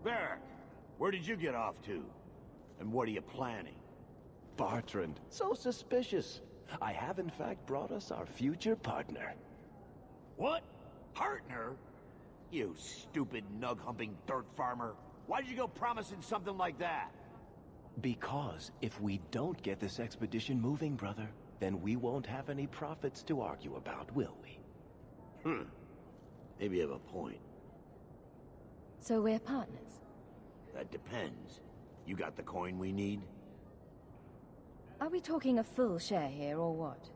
Varric, where did you get off to? And what are you planning? Bartrand, so suspicious. I have in fact brought us our future partner. What? Partner? You stupid nug-humping dirt farmer. Why did you go promising something like that? Because if we don't get this expedition moving, brother, then we won't have any profits to argue about, will we? Maybe you have a point. So we're partners? That depends. You got the coin we need? Are we talking a full share here, or what?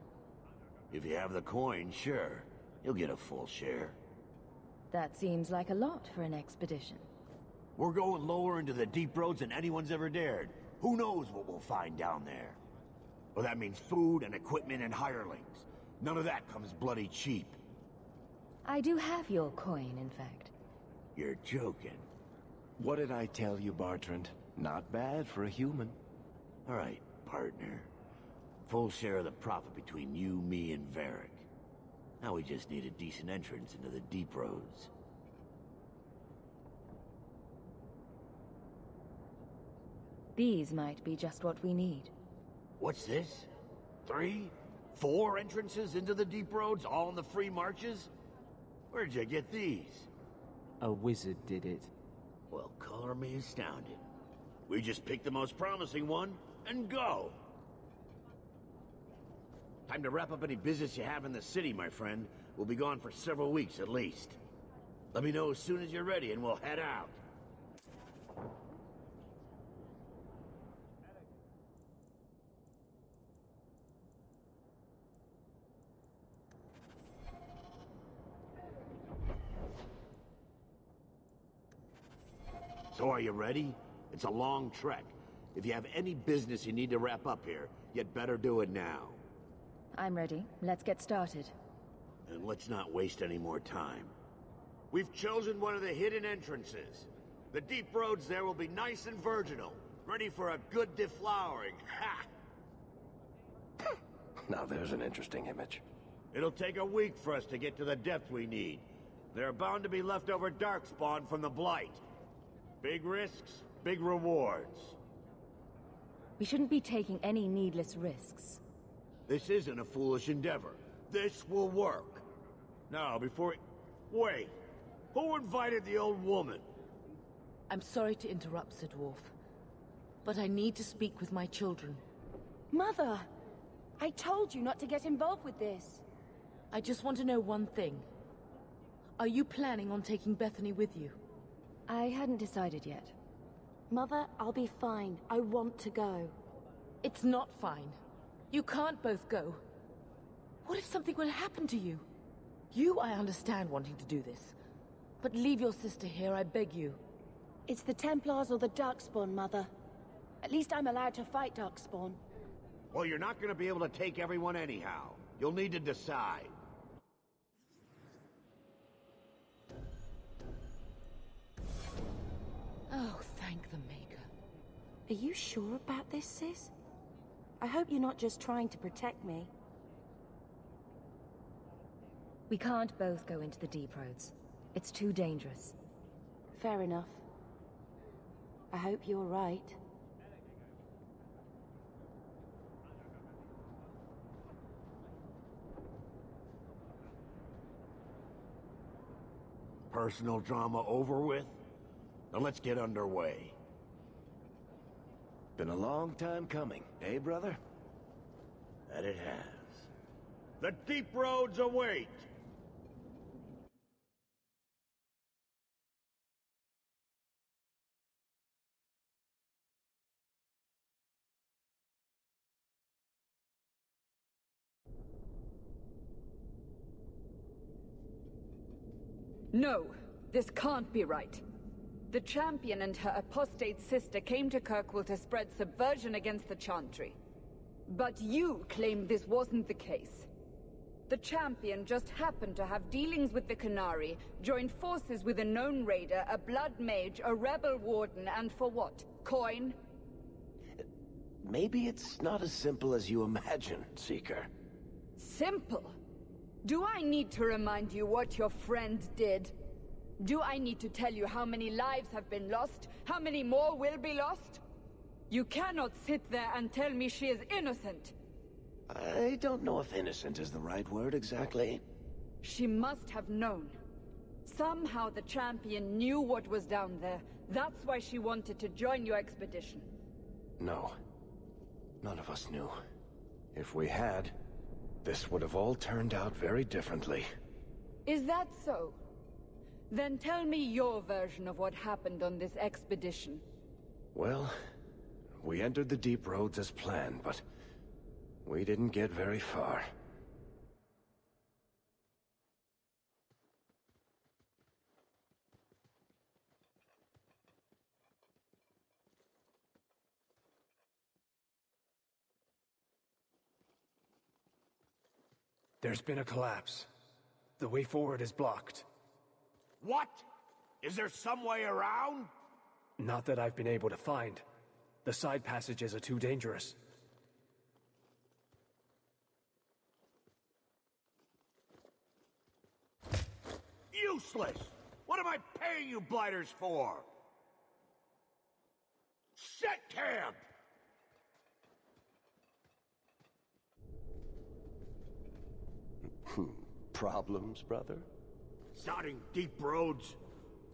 If you have the coin, sure. You'll get a full share. That seems like a lot for an expedition. We're going lower into the deep roads than anyone's ever dared. Who knows what we'll find down there? Well, that means food and equipment and hirelings. None of that comes bloody cheap. I do have your coin, in fact. You're joking. What did I tell you, Bartrand? Not bad for a human. All right, partner. Full share of the profit between you, me, and Varric. Now we just need a decent entrance into the deep roads. These might be just what we need. What's this? 3? 4 entrances into the deep roads, all in the free marches? Where'd you get these? A wizard did it. Well, color me astounded. We just pick the most promising one, and go! Time to wrap up any business you have in the city, my friend. We'll be gone for several weeks at least. Let me know as soon as you're ready and we'll head out. So are you ready? It's a long trek. If you have any business you need to wrap up here, you'd better do it now. I'm ready. Let's get started. And let's not waste any more time. We've chosen one of the hidden entrances. The deep roads there will be nice and virginal, ready for a good deflowering. Ha! Now there's an interesting image. It'll take a week for us to get to the depth we need. There are bound to be leftover darkspawn from the Blight. Big risks, big rewards. We shouldn't be taking any needless risks. This isn't a foolish endeavor. This will work. Now, before... Wait. Who invited the old woman? I'm sorry to interrupt, Sir Dwarf, but I need to speak with my children. Mother! I told you not to get involved with this. I just want to know one thing. Are you planning on taking Bethany with you? I hadn't decided yet. Mother, I'll be fine. I want to go. It's not fine. You can't both go. What if something will happen to you? You, I understand wanting to do this. But leave your sister here, I beg you. It's the Templars or the Darkspawn, Mother. At least I'm allowed to fight Darkspawn. Well, you're not gonna be able to take everyone anyhow. You'll need to decide. Oh, thank the Maker. Are you sure about this, sis? I hope you're not just trying to protect me. We can't both go into the deep roads. It's too dangerous. Fair enough. I hope you're right. Personal drama over with? Now let's get underway. Been a long time coming, eh, brother? That it has. The deep roads await! No, this can't be right. The Champion and her apostate sister came to Kirkwall to spread subversion against the Chantry. But you claim this wasn't the case. The Champion just happened to have dealings with the Qunari, joined forces with a known raider, a blood mage, a rebel warden, and for what? Coin? Maybe it's not as simple as you imagine, Seeker. Simple? Do I need to remind you what your friend did? Do I need to tell you how many lives have been lost? How many more will be lost? You cannot sit there and tell me she is innocent. I don't know if innocent is the right word exactly. She must have known. Somehow the champion knew what was down there. That's why she wanted to join your expedition. No. None of us knew. If we had, this would have all turned out very differently. Is that so? Then tell me your version of what happened on this expedition. Well, we entered the Deep Roads as planned, but we didn't get very far. There's been a collapse. The way forward is blocked. What? Is there some way around? Not that I've been able to find. The side passages are too dangerous. Useless! What am I paying you blighters for? Set camp! Problems, brother? Sodding deep roads.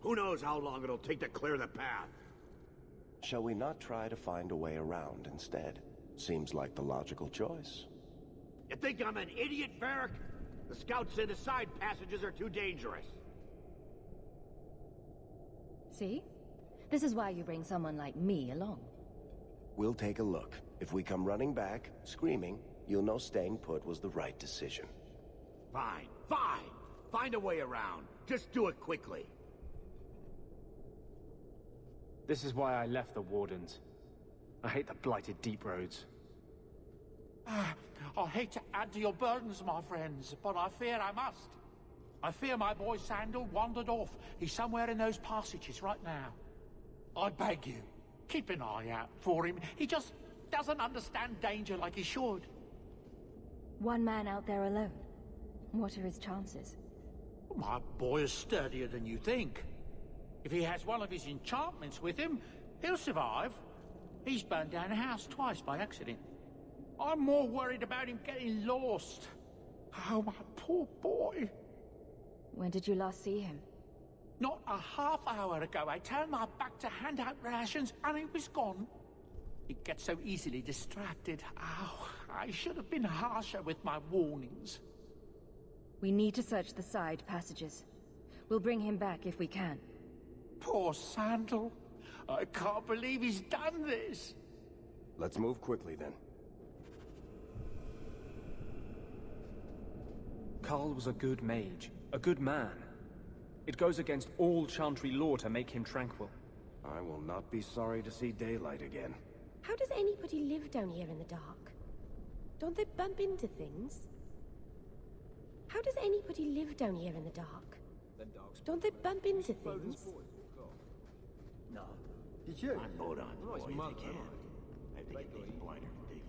Who knows how long it'll take to clear the path? Shall we not try to find a way around instead? Seems like the logical choice. You think I'm an idiot, Varric? The scouts say the side passages are too dangerous. See? This is why you bring someone like me along. We'll take a look. If we come running back, screaming, you'll know staying put was the right decision. Fine, fine! Find a way around. Just do it quickly. This is why I left the Wardens. I hate the blighted deep roads. I hate to add to your burdens, my friends, but I fear I must. I fear my boy Sandal wandered off. He's somewhere in those passages right now. I beg you, keep an eye out for him. He just doesn't understand danger like he should. One man out there alone. What are his chances? My boy is sturdier than you think. If he has one of his enchantments with him, he'll survive. He's burned down a house twice by accident. I'm more worried about him getting lost. Oh, my poor boy. When did you last see him? Not a half hour ago, I turned my back to hand out rations, and he was gone. He gets so easily distracted. Oh, I should have been harsher with my warnings. We need to search the side passages. We'll bring him back if we can. Poor Sandal. I can't believe he's done this. Let's move quickly then. Karl was a good mage, a good man. It goes against all Chantry law to make him tranquil. I will not be sorry to see daylight again. How does anybody live down here in the dark? Don't they bump into things? How does anybody live down here in the dark? Don't they bump into things? No. I'm boat on, boy, if you can. I have to get these blighters digging.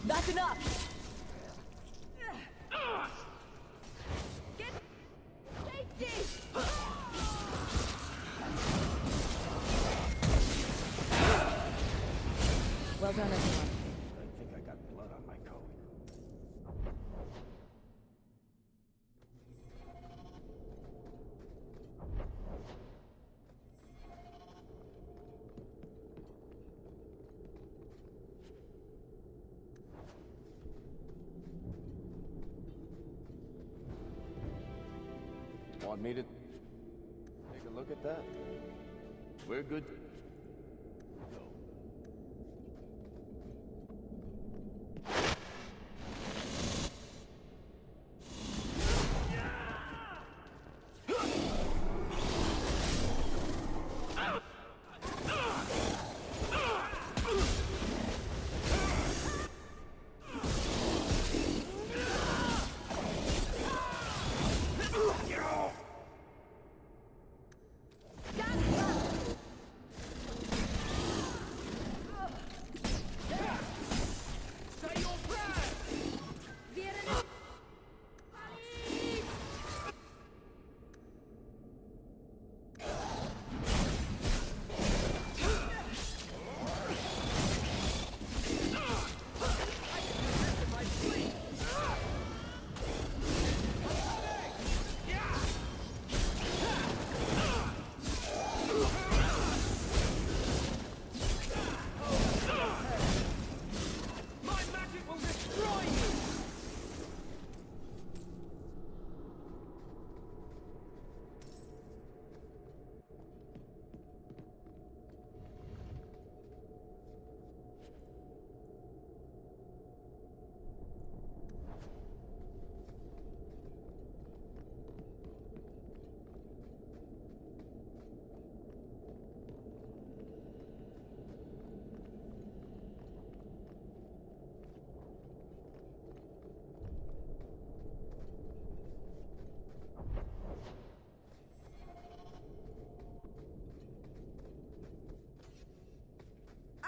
That's enough! Get safety! Well done, everyone. I think I got blood on my coat. Want me to take a look at that? We're good.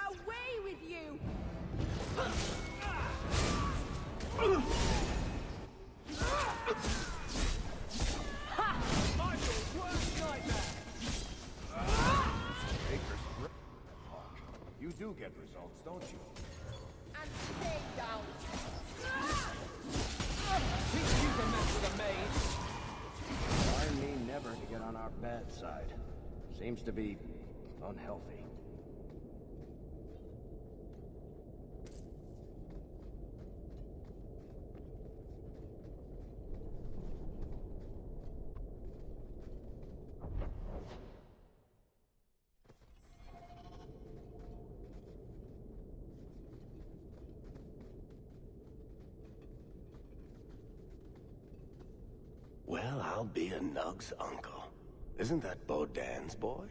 Away with you! You do get results, don't you? And stay down! Teach you to mess with a maid! I mean never to get on our bad side. Seems to be unhealthy. Well, I'll be a Nug's uncle. Isn't that Bodan's boy?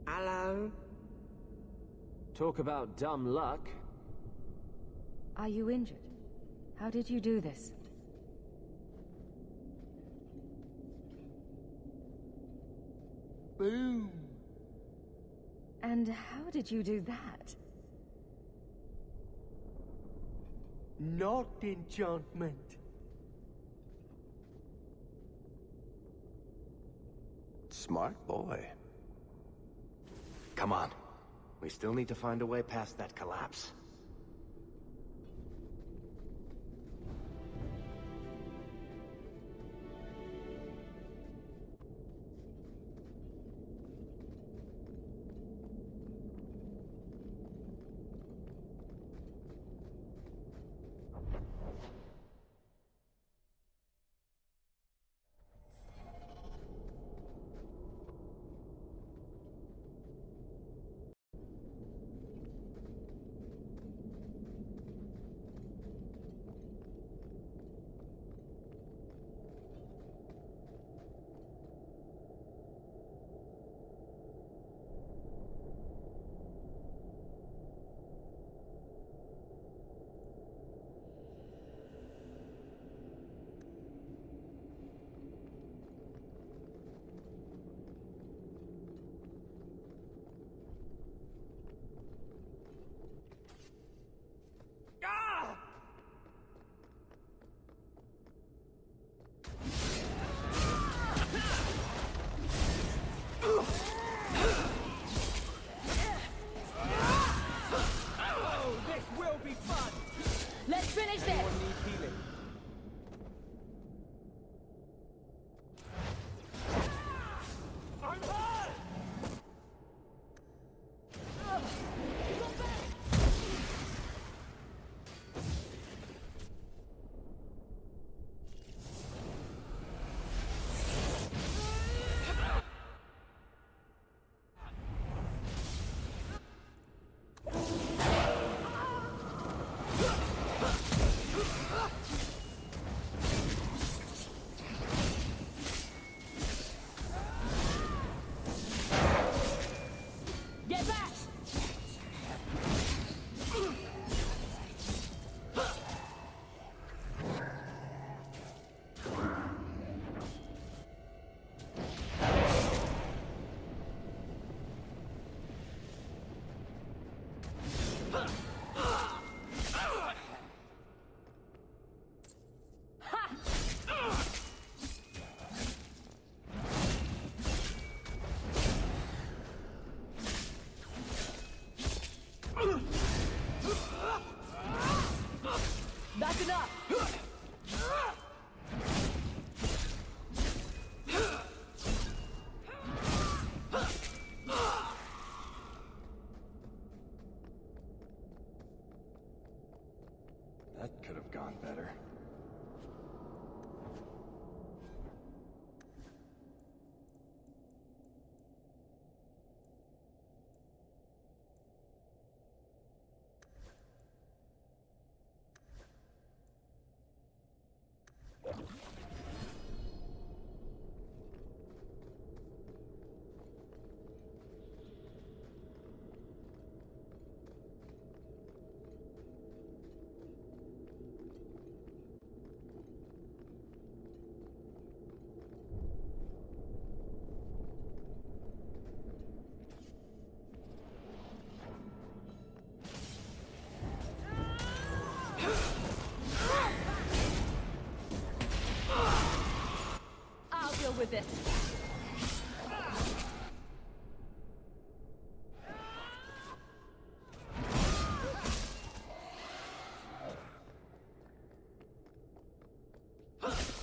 Hello? Talk about dumb luck. Are you injured? How did you do this? Boom. And how did you do that? Not enchantment. Smart boy. Come on. We still need to find a way past that collapse. with this.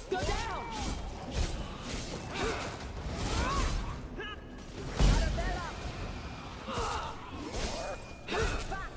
Go down! Arabella! Back!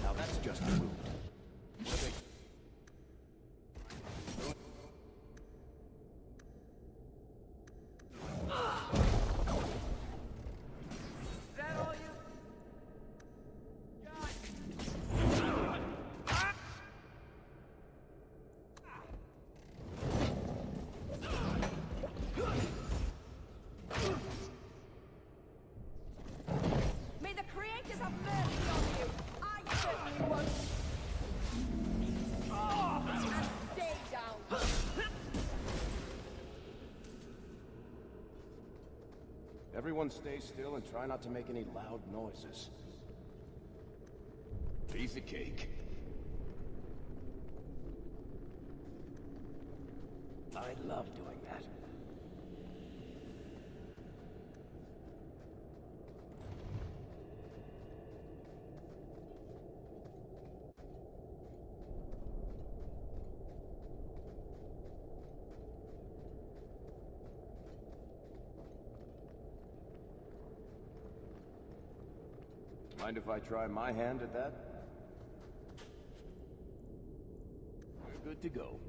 Now that's just rude. May the creators have mercy on you! I certainly won't! And stay down! Everyone stay still and try not to make any loud noises. Piece of cake. I love doing that. Mind if I try my hand at that? We're good to go.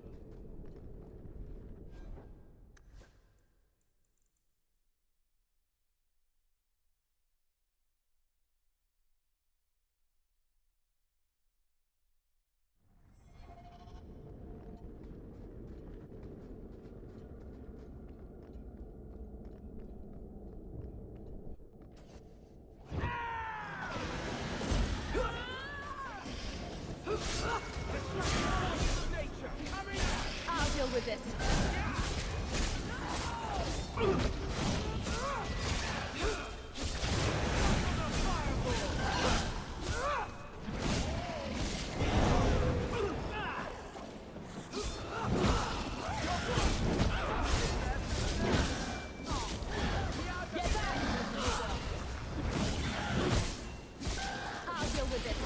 I'll deal with this. I'll deal with this.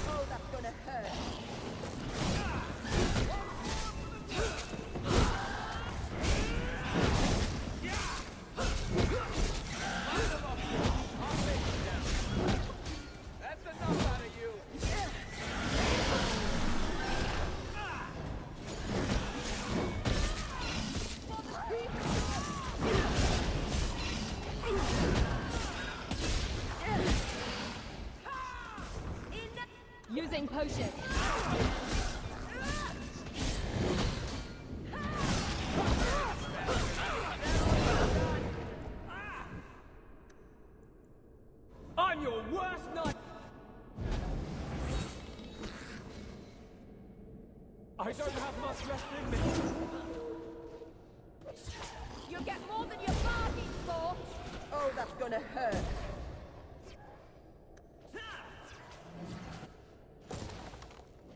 Oh, that's gonna hurt. Using potion. I'm your worst night. I don't have much left in me. You get more than you bargained for. Oh, that's gonna hurt.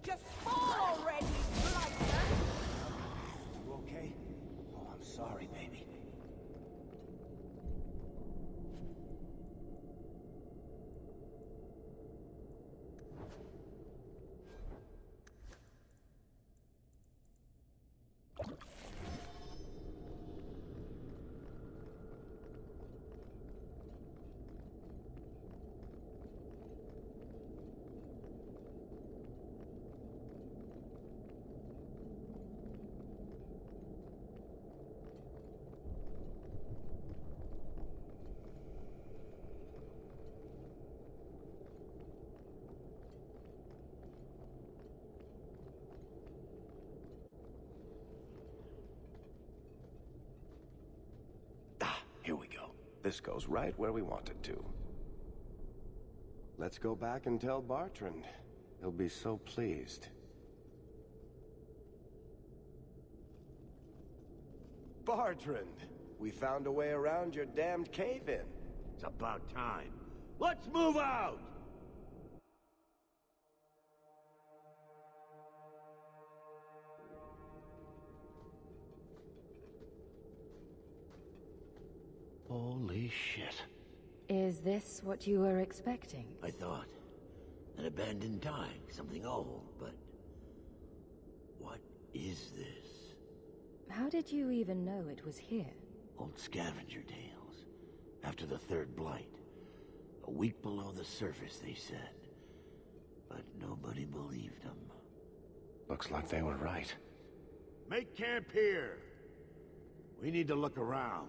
Just fall already, blighter. You okay? Oh, I'm sorry, baby. Here we go. This goes right where we want it to. Let's go back and tell Bartrand. He'll be so pleased. Bartrand! We found a way around your damned cave-in. It's about time. Let's move out! Holy shit. Is this what you were expecting? I thought. An abandoned dike, something old, but... what is this? How did you even know it was here? Old scavenger tales. After the third blight. A week below the surface, they said. But nobody believed them. Looks like they were right. Make camp here! We need to look around.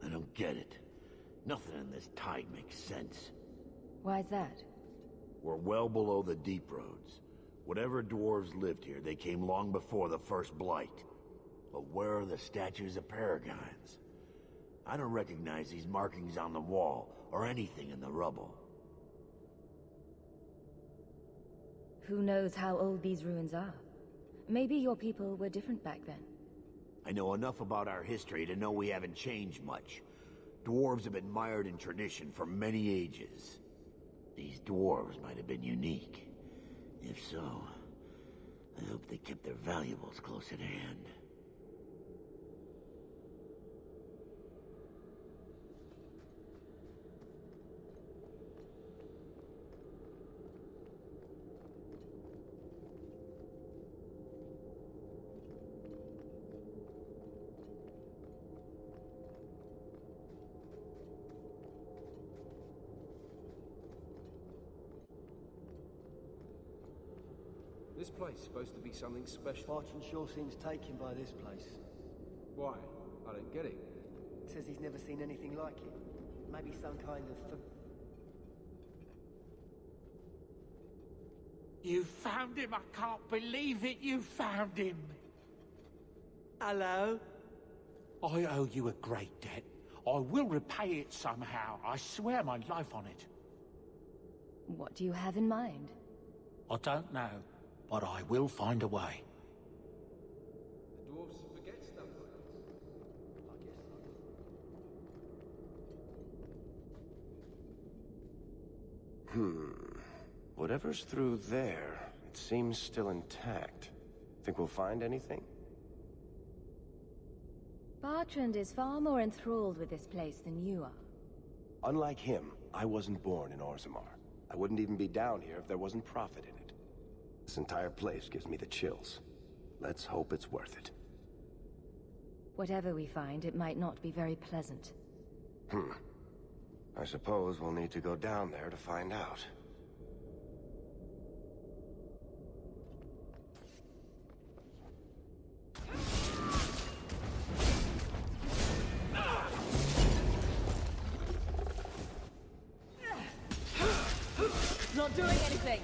I don't get it. Nothing in this tide makes sense. Why's that? We're well below the deep roads. Whatever dwarves lived here, they came long before the first blight. But where are the statues of paragons? I don't recognize these markings on the wall, or anything in the rubble. Who knows how old these ruins are? Maybe your people were different back then. I know enough about our history to know we haven't changed much. Dwarves have been mired in tradition for many ages. These dwarves might have been unique. If so, I hope they kept their valuables close at hand. This place supposed to be something special. Bartrand sure seems taken by this place. Why? I don't get it. Says he's never seen anything like it. Maybe some kind of... You found him! I can't believe it! You found him! Hello? I owe you a great debt. I will repay it somehow. I swear my life on it. What do you have in mind? I don't know, but I will find a way. The dwarves forget stuff like this. I guess so. Whatever's through there, it seems still intact. Think we'll find anything? Bartrand is far more enthralled with this place than you are. Unlike him, I wasn't born in Orzammar. I wouldn't even be down here if there wasn't profit in it. This entire place gives me the chills. Let's hope it's worth it. Whatever we find, it might not be very pleasant. I suppose we'll need to go down there to find out. Not doing anything!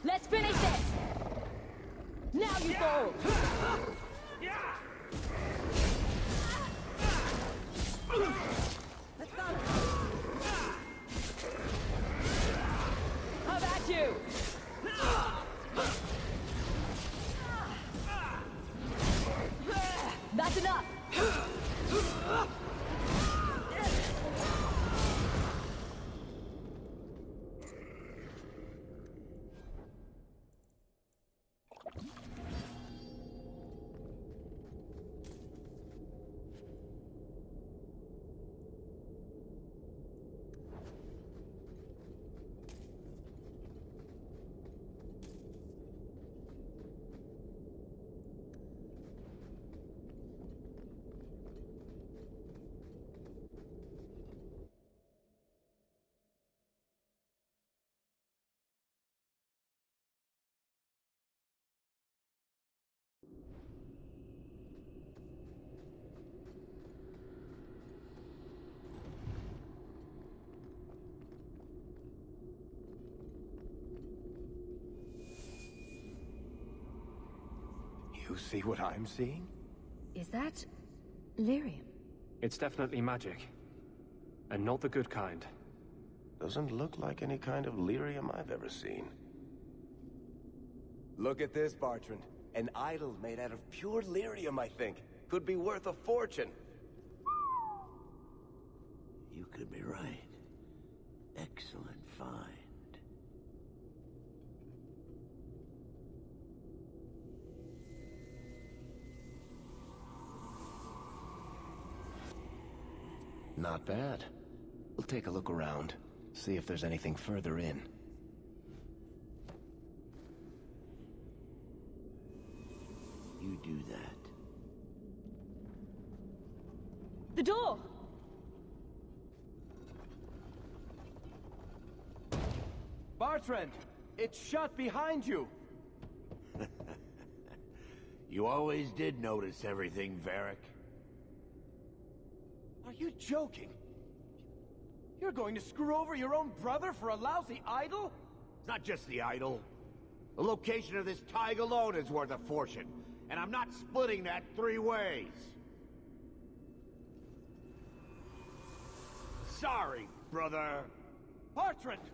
Let's finish this! Now you fall! How about you? That's enough! You see what I'm seeing? Is that lyrium? It's definitely magic. And not the good kind. Doesn't look like any kind of lyrium I've ever seen. Look at this, Bartrand. An idol made out of pure lyrium, I think. Could be worth a fortune. You could be right. Excellent find. Not bad. We'll take a look around. See if there's anything further in. You do that. The door! Bartrand! It's shut behind you! You always did notice everything, Varric. Are you joking? You're going to screw over your own brother for a lousy idol? It's not just the idol. The location of this tag alone is worth a fortune, and I'm not splitting that 3 ways. Sorry, brother. Bartrand!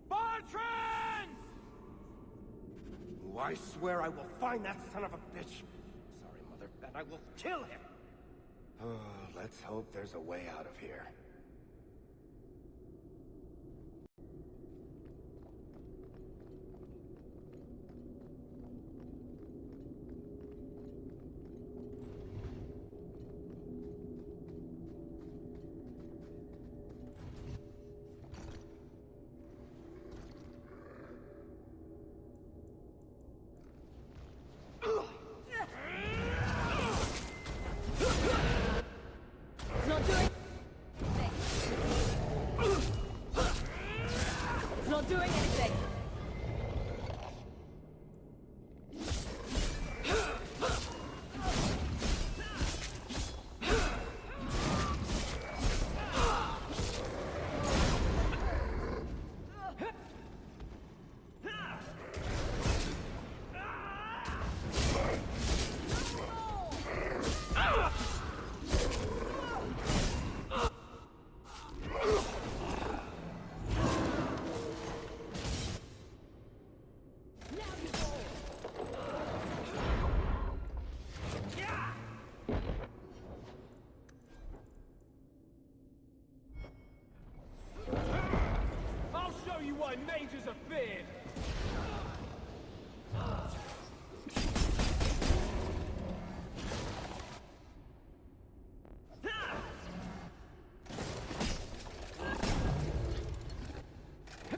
Bartrand! Oh, I swear I will find that son of a bitch. Sorry, Mother, and I will kill him. Oh, let's hope there's a way out of here. It's not doing... It's not doing anything. I'll show you why mages are feared!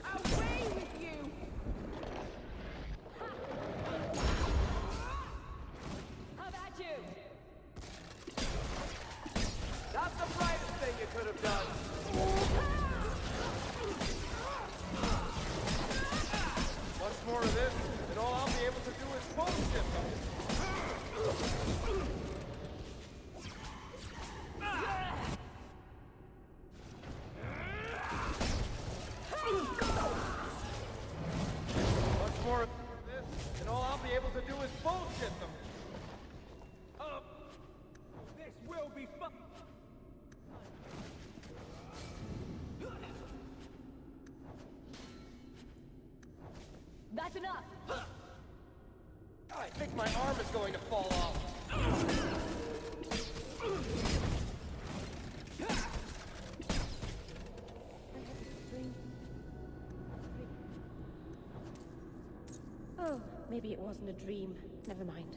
Away with you! How about you? That's the brightest thing you could have done. Once more of this, and all I'll be able to do is bullshit them. Once more of this, and all I'll be able to do is bullshit them. This will be fun! That's enough! I think my arm is going to fall off. Oh, maybe it wasn't a dream. Never mind.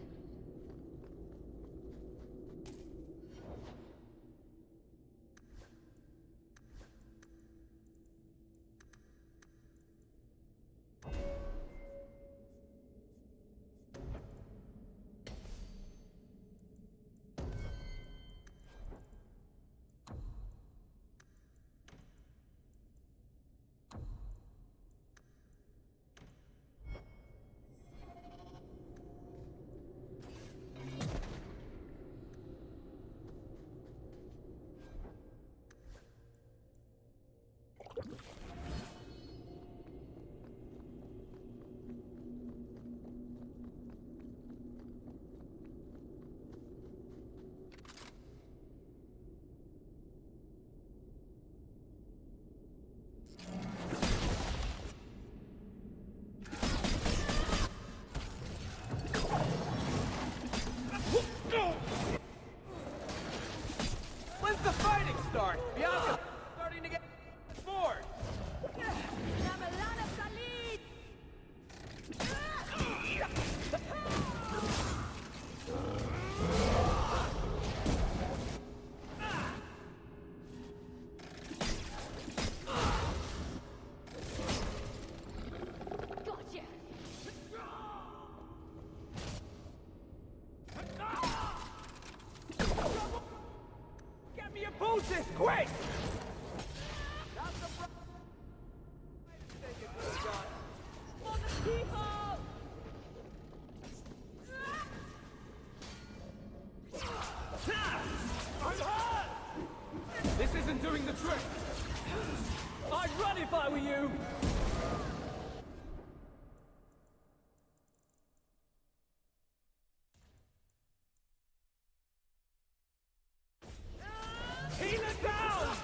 poultice, quick! This isn't doing the trick! I'd run if I were you! Healer down!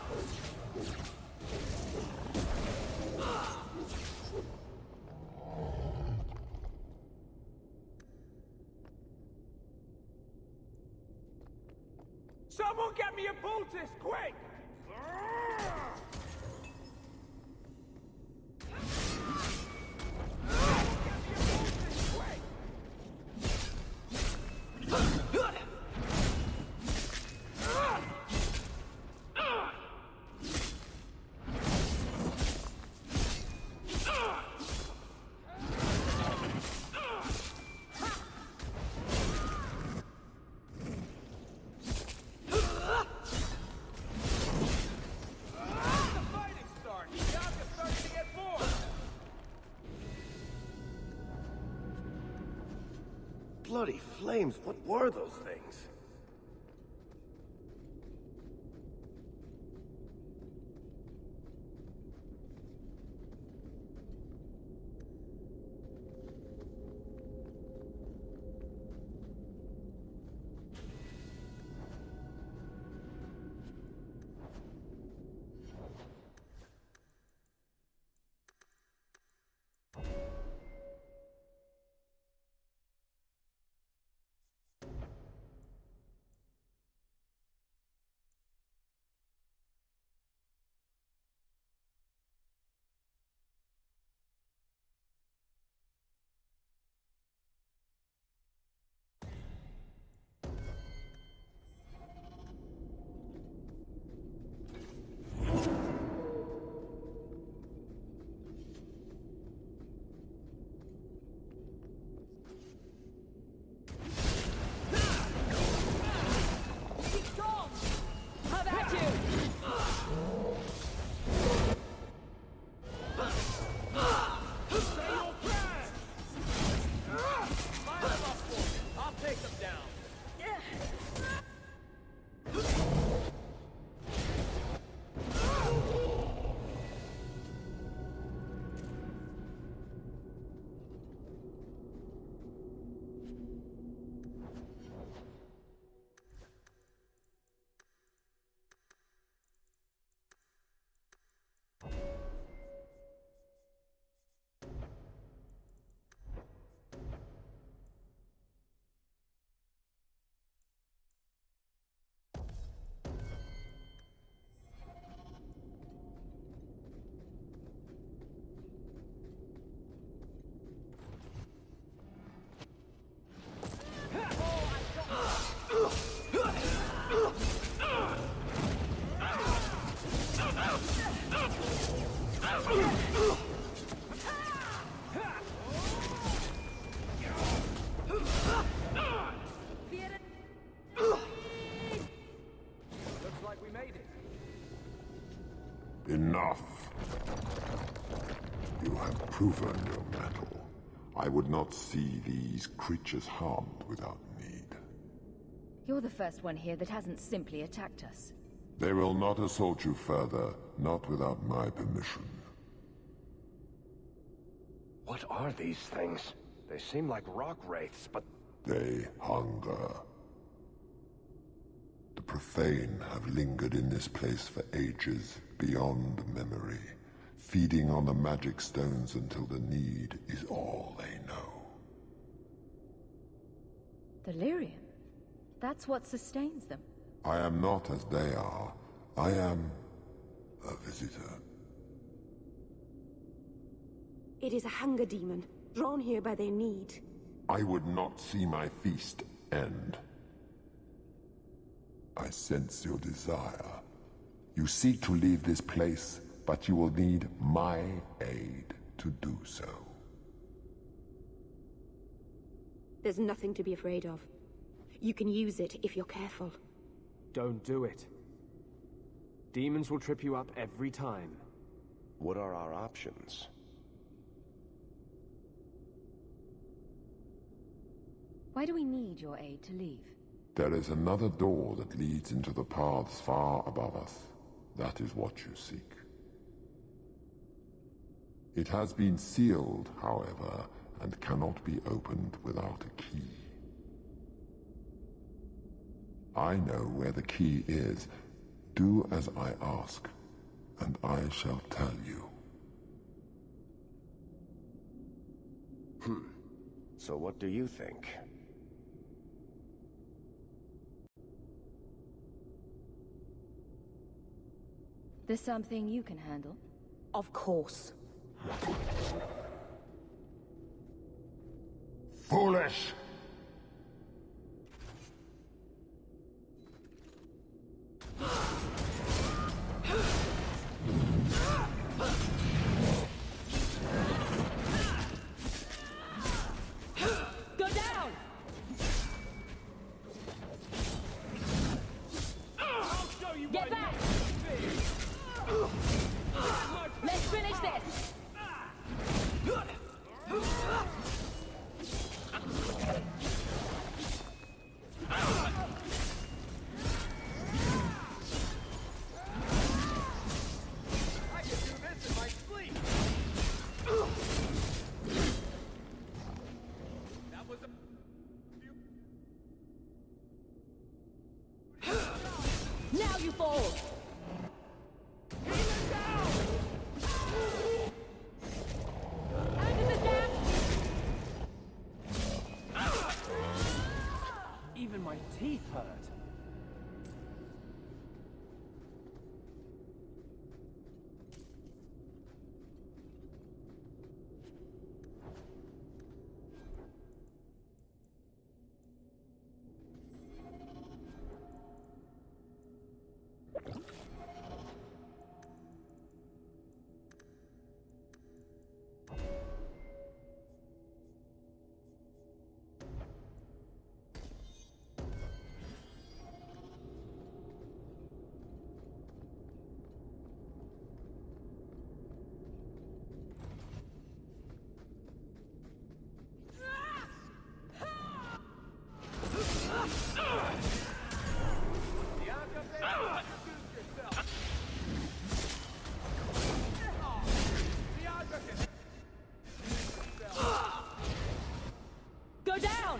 Someone get me a poultice, quick! Bloody flames, what were those things? Enough. You have proven your mettle. I would not see these creatures harmed without need. You're the first one here that hasn't simply attacked us. They will not assault you further, not without my permission. What are these things? They seem like rock wraiths, but... They hunger. The profane have lingered in this place for ages, beyond memory, feeding on the magic stones until the need is all they know. Delirium? That's what sustains them. I am not as they are. I am a visitor. It is a hunger demon, drawn here by their need. I would not see my feast end. I sense your desire. You seek to leave this place, but you will need my aid to do so. There's nothing to be afraid of. You can use it if you're careful. Don't do it. Demons will trip you up every time. What are our options? Why do we need your aid to leave? There is another door that leads into the paths far above us. That is what you seek. It has been sealed, however, and cannot be opened without a key. I know where the key is. Do as I ask, and I shall tell you. So what do you think? This something you can handle? Of course. Foolish! Go down! Get back! Let's finish this! Now you fall! Even my teeth hurt. Go down!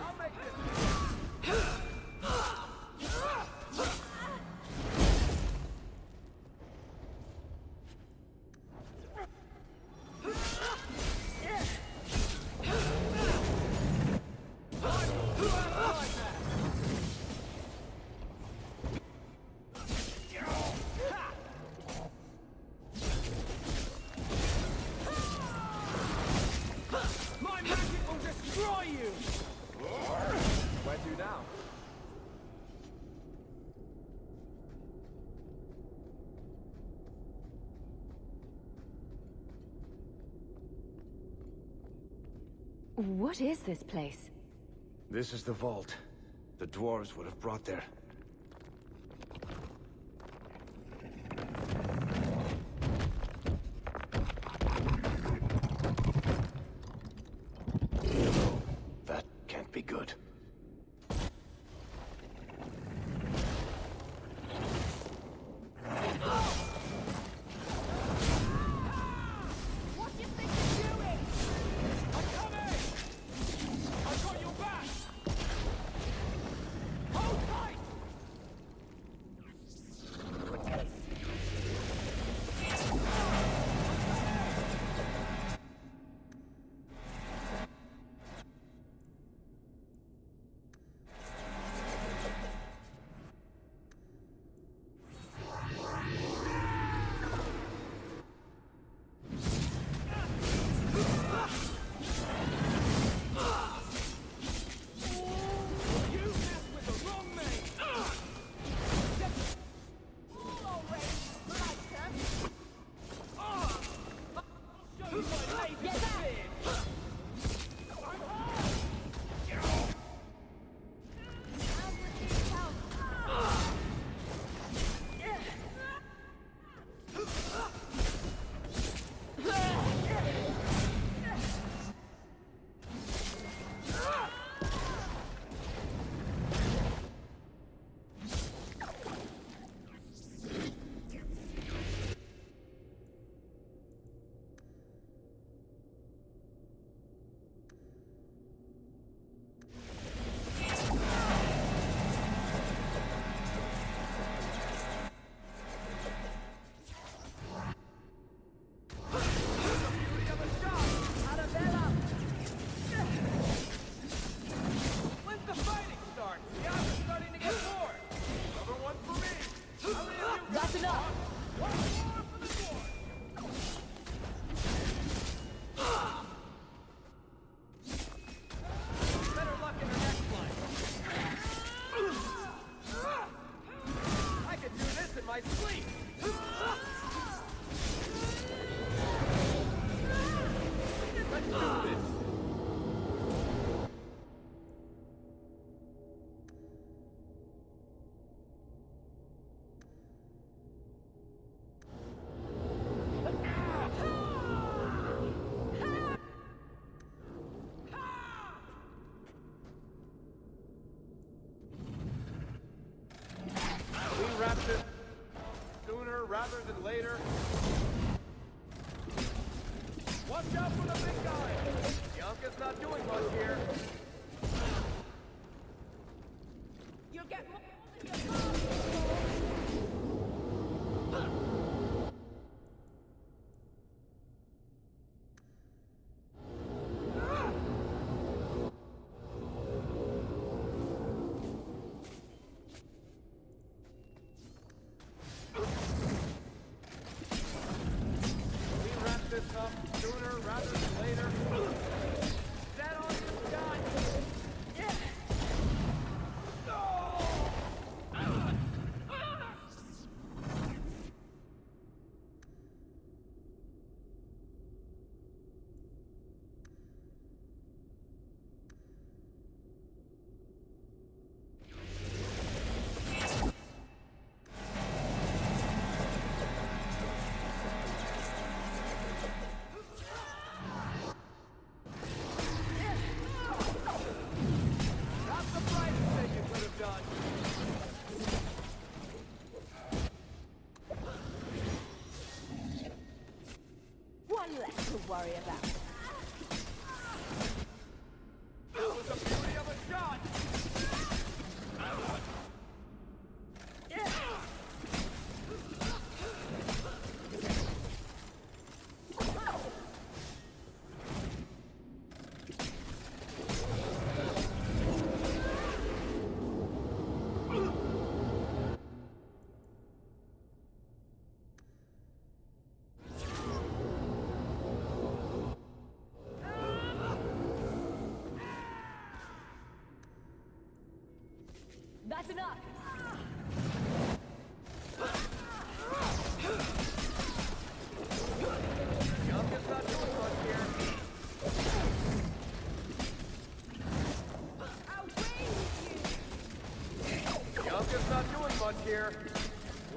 My magic will destroy you! Where to now? What is this place? This is the vault. The dwarves would have brought their... That can't be good. What do you think you're doing? I'm coming! I've got your back! Hold tight! my sleep! Let's do this! We wrap this sooner rather than later. Watch out for the big guy! Bianca's not doing much here. You'll get more than your father. We wrap this up sooner rather than later. Is that all you've got? Yeah! Not the brightest thing you could have done. One less to worry about. That was the beauty of a shot! That's enough! Bianca's not doing much here. Bianca's not doing much here.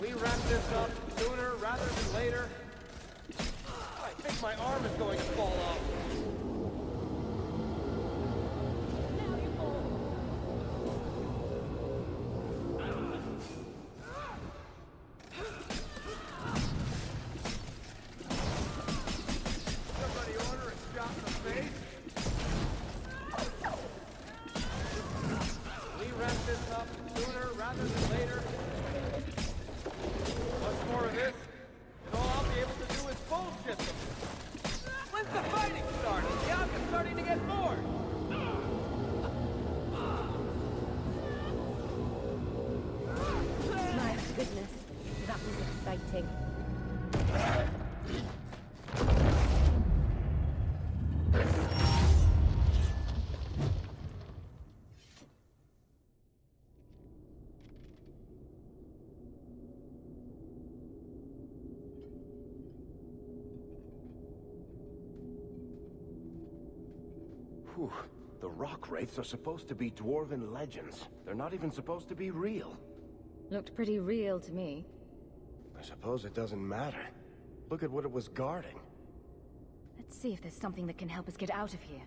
We wrap this up sooner rather than later. I think my arm is going to fall off. Now you fall. Somebody order a shot in the face. We wrap this up sooner rather than later. Much more of this, and all I'll be able to do is bullshit them. When's the fighting starting? Bianca's starting to get bored. My goodness, that was exciting. Whew. The rock wraiths are supposed to be dwarven legends. They're not even supposed to be real. Looked pretty real to me. I suppose it doesn't matter. Look at what it was guarding. Let's see if there's something that can help us get out of here.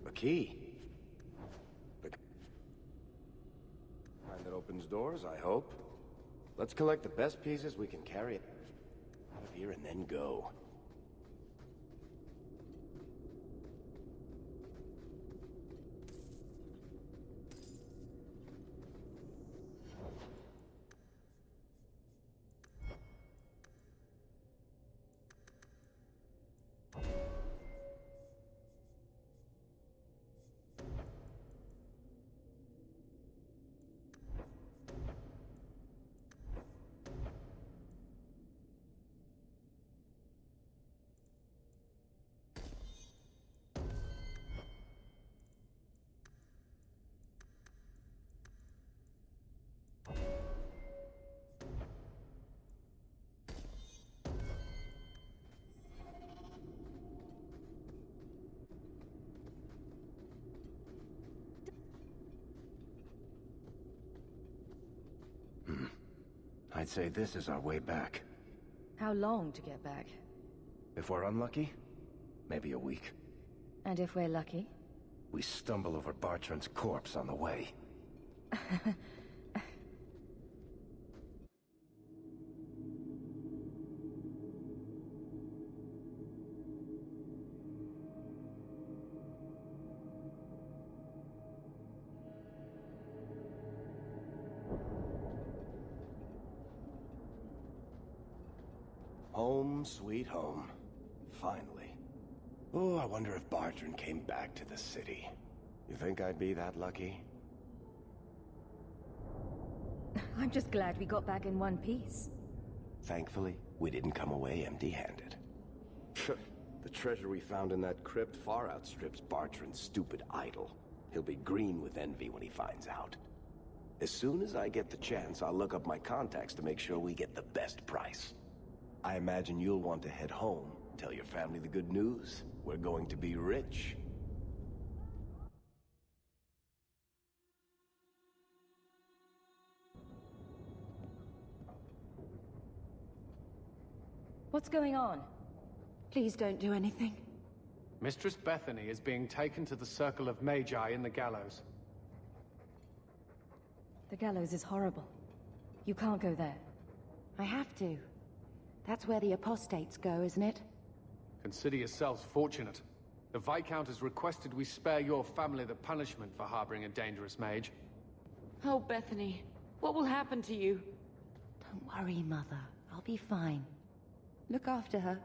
A key. The kind that opens doors, I hope. Let's collect the best pieces we can carry out of here and then go. I'd say this is our way back. How long to get back? If we're unlucky, maybe a week. And if we're lucky? We stumble over Bartrand's corpse on the way. Home, sweet home. Finally. Oh, I wonder if Bartrand came back to the city. You think I'd be that lucky? I'm just glad we got back in one piece. Thankfully, we didn't come away empty-handed. The treasure we found in that crypt far outstrips Bartrand's stupid idol. He'll be green with envy when he finds out. As soon as I get the chance, I'll look up my contacts to make sure we get the best price. I imagine you'll want to head home, tell your family the good news. We're going to be rich. What's going on? Please don't do anything. Mistress Bethany is being taken to the Circle of Magi in the Gallows. The Gallows is horrible. You can't go there. I have to. That's where the apostates go, isn't it? Consider yourselves fortunate. The Viscount has requested we spare your family the punishment for harboring a dangerous mage. Oh, Bethany, what will happen to you? Don't worry, Mother. I'll be fine. Look after her.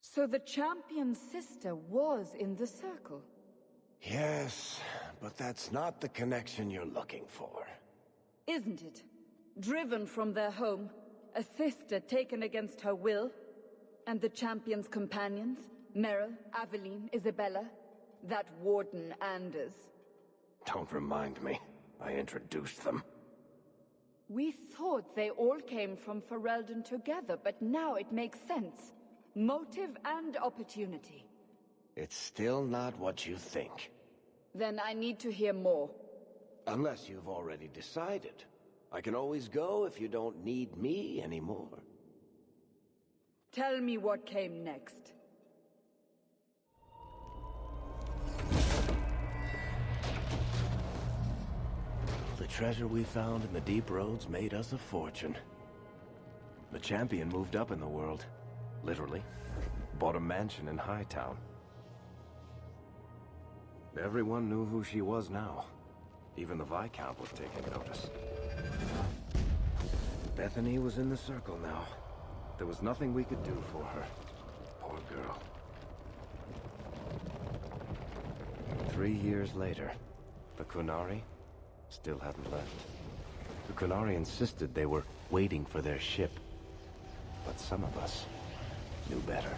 So the champion's sister was in the circle? Yes, but that's not the connection you're looking for. Isn't it? Driven from their home, a sister taken against her will, and the champion's companions, Merrill, Aveline, Isabella, that Warden Anders. Don't remind me. I introduced them. We thought they all came from Ferelden together, but now it makes sense. Motive and opportunity. It's still not what you think. Then I need to hear more. Unless you've already decided. I can always go if you don't need me anymore. Tell me what came next. The treasure we found in the deep roads made us a fortune. The champion moved up in the world. Literally. Bought a mansion in Hightown. Everyone knew who she was now. Even the Viscount was taking notice. Bethany was in the circle now. There was nothing we could do for her. Poor girl. 3 years later, the Qunari still hadn't left. The Qunari insisted they were waiting for their ship. But some of us knew better.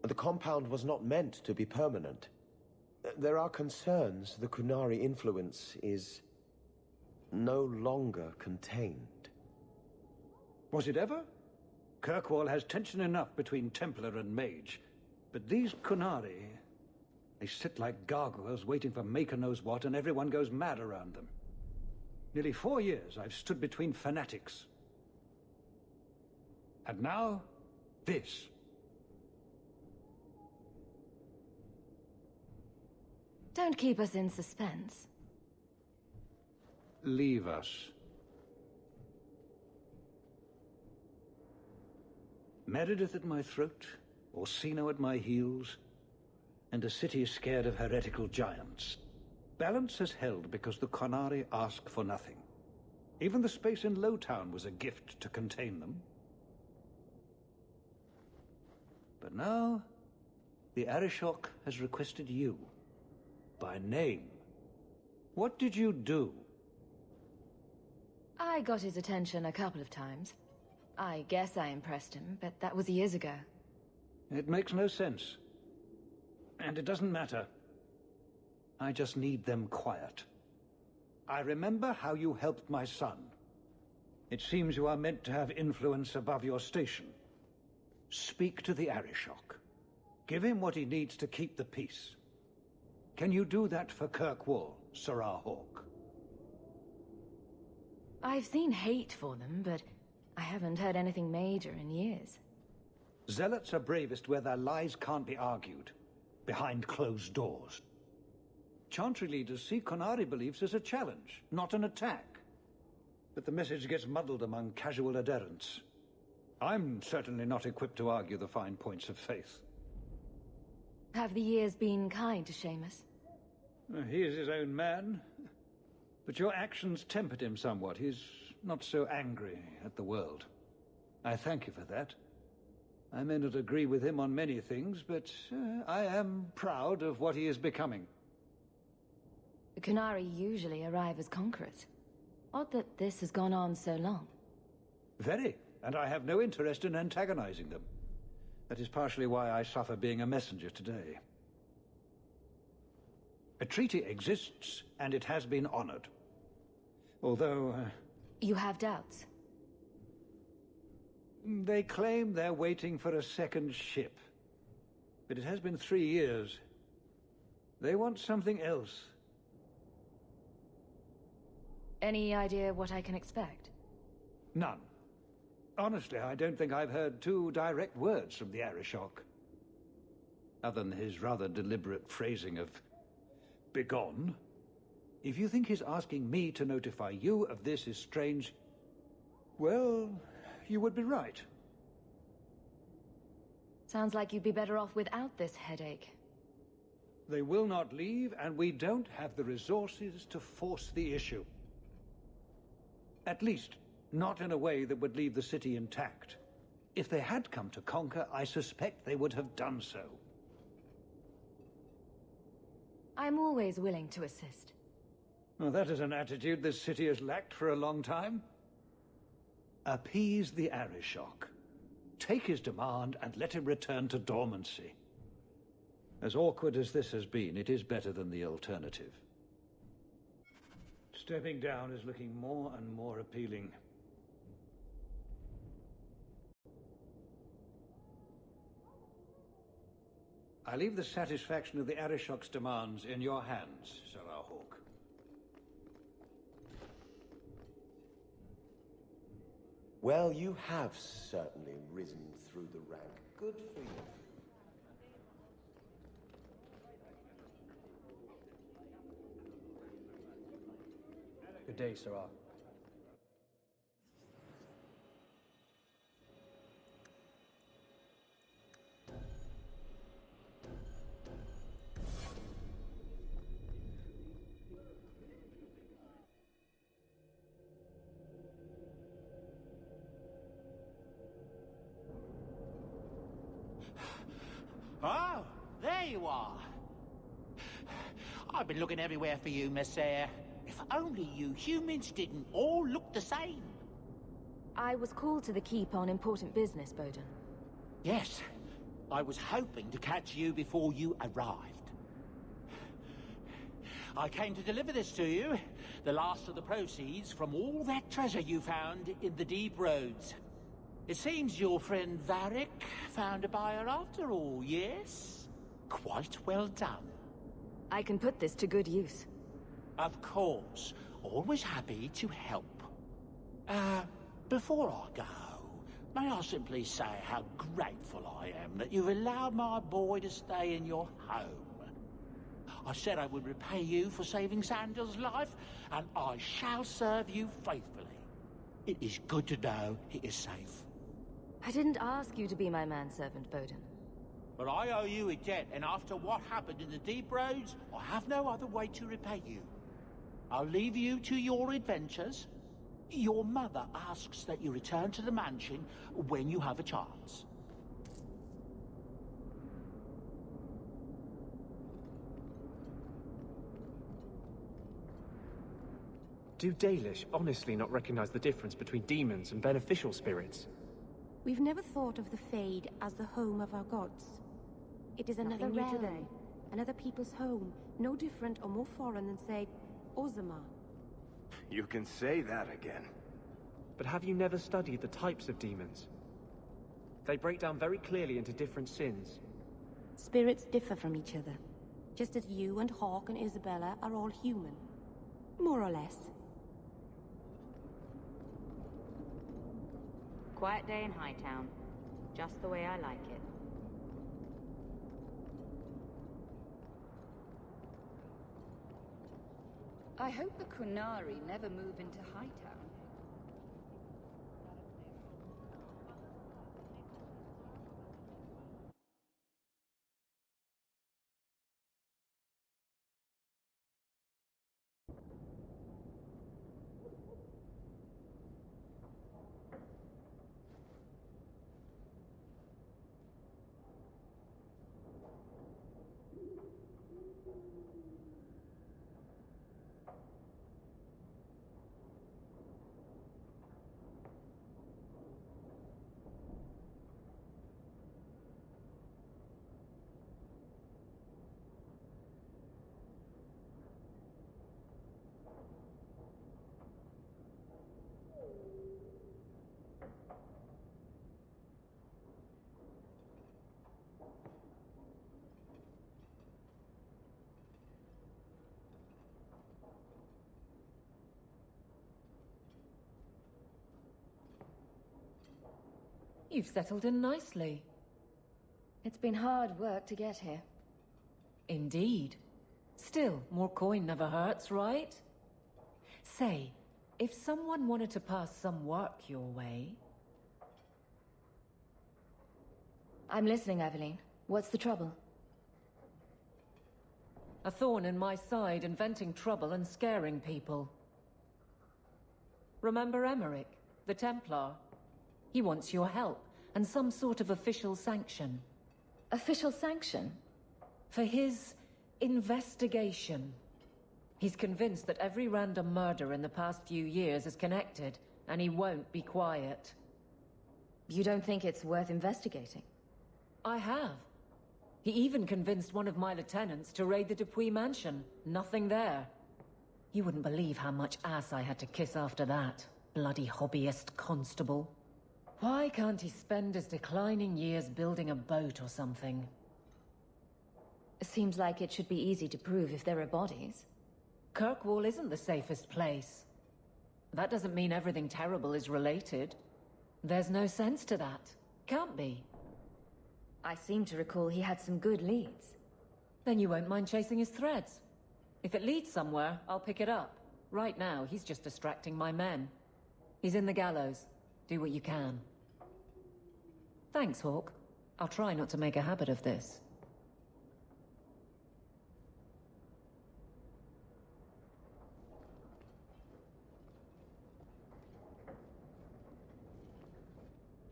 The compound was not meant to be permanent. There are concerns the Qunari influence is no longer contained. Was it ever? Kirkwall has tension enough between Templar and Mage. But these Qunari, they sit like gargoyles waiting for Maker knows what, and everyone goes mad around them. Nearly 4 years I've stood between fanatics. And now, this. Don't keep us in suspense. Leave us. Meredith at my throat, Orsino at my heels, and a city scared of heretical giants. Balance has held because the Qunari ask for nothing. Even the space in Lowtown was a gift to contain them. But now, the Arishok has requested you, by name. What did you do? I got his attention a couple of times. I guess I impressed him, but that was years ago. It makes no sense. And it doesn't matter. I just need them quiet. I remember how you helped my son. It seems you are meant to have influence above your station. Speak to the Arishok. Give him what he needs to keep the peace. Can you do that for Kirkwall, Serah Hawke? I've seen hate for them, but I haven't heard anything major in years. Zealots are bravest where their lies can't be argued, behind closed doors. Chantry leaders see Qunari beliefs as a challenge, not an attack. But the message gets muddled among casual adherents. I'm certainly not equipped to argue the fine points of faith. Have the years been kind to Seamus? He is his own man. But your actions tempered him somewhat. He's not so angry at the world. I thank you for that. I may not agree with him on many things, but I am proud of what he is becoming. The Qunari usually arrive as conquerors. Odd that this has gone on so long. Very, and I have no interest in antagonizing them. That is partially why I suffer being a messenger today. A treaty exists, and it has been honored. Although... You have doubts? They claim they're waiting for a second ship. But it has been 3 years. They want something else. Any idea what I can expect? None. Honestly, I don't think I've heard 2 direct words from the Arishok. Other than his rather deliberate phrasing of... begone. If you think his asking me to notify you of this is strange, well, you would be right. Sounds like you'd be better off without this headache. They will not leave, and we don't have the resources to force the issue. At least, not in a way that would leave the city intact. If they had come to conquer, I suspect they would have done so. I'm always willing to assist. Well, that is an attitude this city has lacked for a long time. Appease the Arishok. Take his demand and let him return to dormancy. As awkward as this has been, it is better than the alternative. Stepping down is looking more and more appealing. I leave the satisfaction of the Arishok's demands in your hands, Serah Hawke. Well, you have certainly risen through the rank. Good for you. Good day, Serah. Oh, there you are. I've been looking everywhere for you, Messere. If only you humans didn't all look the same. I was called to the keep on important business, Bowden. Yes, I was hoping to catch you before you arrived. I came to deliver this to you, the last of the proceeds from all that treasure you found in the deep roads. It seems your friend Varric found a buyer after all, yes? Quite well done. I can put this to good use. Of course. Always happy to help. Before I go, may I simply say how grateful I am that you've allowed my boy to stay in your home. I said I would repay you for saving Sanders' life, and I shall serve you faithfully. It is good to know he is safe. I didn't ask you to be my manservant, Bowden. But I owe you a debt, and after what happened in the Deep Roads, I have no other way to repay you. I'll leave you to your adventures. Your mother asks that you return to the mansion when you have a chance. Do Dalish honestly not recognize the difference between demons and beneficial spirits? We've never thought of the Fade as the home of our gods. It is another Nothing new realm, today. another people's home, no different or more foreign than, say, Ozama. You can say that again. But have you never studied the types of demons? They break down very clearly into different sins. Spirits differ from each other, just as you and Hawk and Isabella are all human. More or less. Quiet day in Hightown. Just the way I like it. I hope the Kunari never move into Hightown. You've settled in nicely. It's been hard work to get here. Indeed. Still, more coin never hurts, right? Say, if someone wanted to pass some work your way... I'm listening, Aveline. What's the trouble? A thorn in my side, inventing trouble and scaring people. Remember Emmerich, the Templar? He wants your help, and some sort of official sanction. Official sanction? For his investigation. He's convinced that every random murder in the past few years is connected, and he won't be quiet. You don't think it's worth investigating? I have. He even convinced one of my lieutenants to raid the Dupuis mansion. Nothing there. You wouldn't believe how much ass I had to kiss after that. Bloody hobbyist constable. Why can't he spend his declining years building a boat or something? It seems like it should be easy to prove if there are bodies. Kirkwall isn't the safest place. That doesn't mean everything terrible is related. There's no sense to that. Can't be. I seem to recall he had some good leads. Then you won't mind chasing his threads. If it leads somewhere, I'll pick it up. Right now, he's just distracting my men. He's in the gallows. Do what you can. Thanks, Hawk. I'll try not to make a habit of this.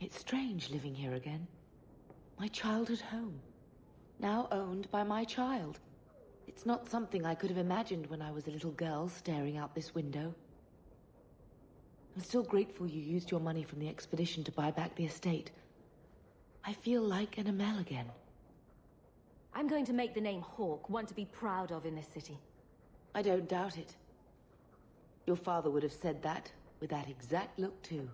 It's strange living here again. My childhood home. Now owned by my child. It's not something I could have imagined when I was a little girl staring out this window. I'm still grateful you used your money from the expedition to buy back the estate. I feel like an Amel again. I'm going to make the name Hawk one to be proud of in this city. I don't doubt it. Your father would have said that, with that exact look too.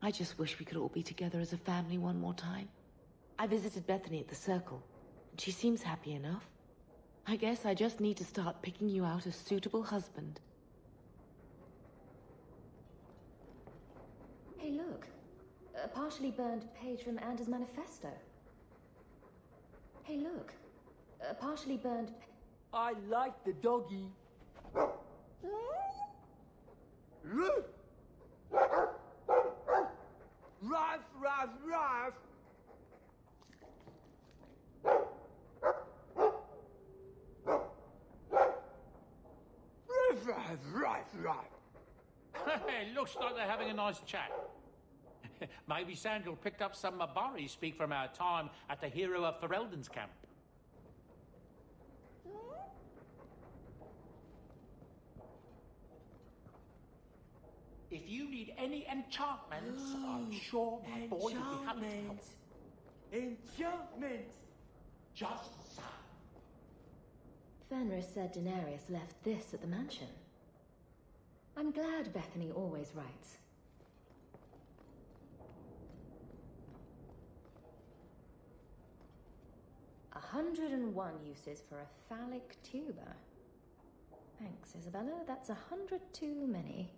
I just wish we could all be together as a family one more time. I visited Bethany at the Circle, and she seems happy enough. I guess I just need to start picking you out a suitable husband. Hey, look. A partially burned page from Anders' manifesto. Hey, look. A partially burned... I like the doggy. Ruff, ruff, ruff! Ruff, ruff, ruff, ruff! It looks like they're having a nice chat. Maybe Sandal picked up some Mabari speak from our time at the Hero of Ferelden's camp. If you need any enchantments, I'm sure my boy will be happy to help. Enchantments! Just so. Fenris said Daenerys left this at the mansion. I'm glad Bethany always writes. "101 uses for a phallic tuber. Thanks, Isabella. That's 100 too many.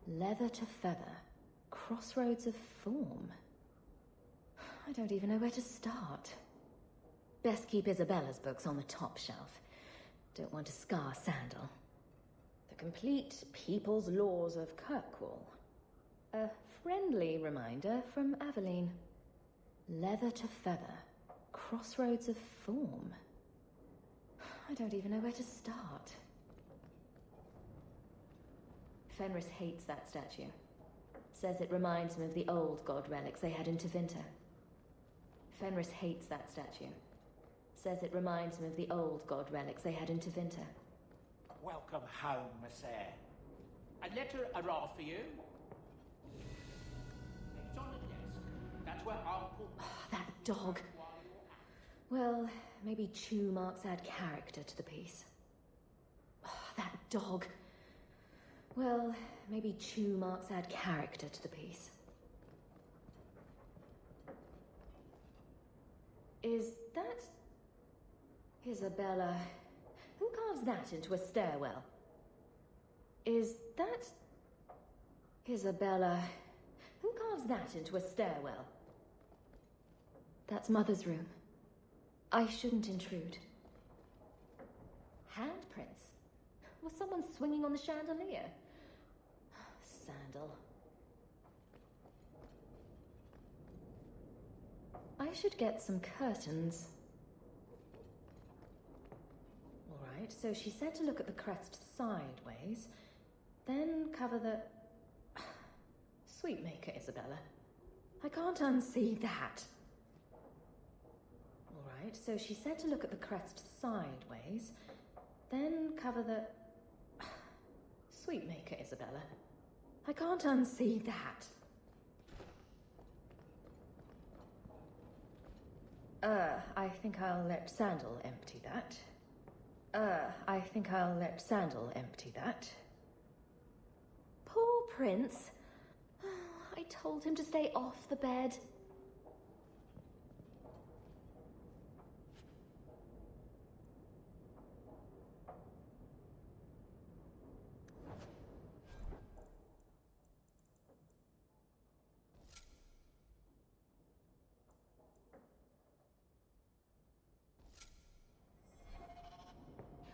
Leather to feather. Crossroads of form. I don't even know where to start. Best keep Isabella's books on the top shelf. Don't want to scar Sandal. The Complete People's Laws of Kirkwall. A friendly reminder from Aveline. Leather to feather. Crossroads of form. I don't even know where to start. Fenris hates that statue. Says it reminds him of the old god relics they had in Tevinter. Fenris hates that statue. Says it reminds him of the old god relics they had in Tevinter. Welcome home, Messere. A letter arrived for you. It's on the desk. That's where I'll put... That dog. Well, maybe chew marks add character to the piece. That dog. Well, maybe chew marks add character to the piece. Is that... Isabella? Who carves that into a stairwell? Is that... Isabella? Who carves that into a stairwell? That's Mother's room. I shouldn't intrude. Handprints? Was someone swinging on the chandelier? Sandal. I should get some curtains. All right, so she said to look at the crest sideways, then cover the... Sweetmaker, Isabella. I can't unsee that. All right, so she said to look at the crest sideways, then cover the... Sweetmaker, Isabella. I can't unsee that. I think I'll let Sandal empty that. I think I'll let Sandal empty that. Poor Prince. I told him to stay off the bed.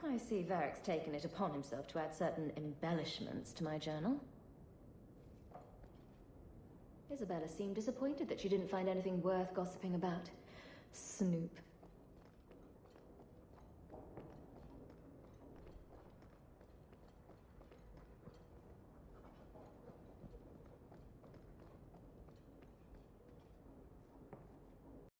I see Varric's taken it upon himself to add certain embellishments to my journal. Isabella seemed disappointed that she didn't find anything worth gossiping about. Snoop.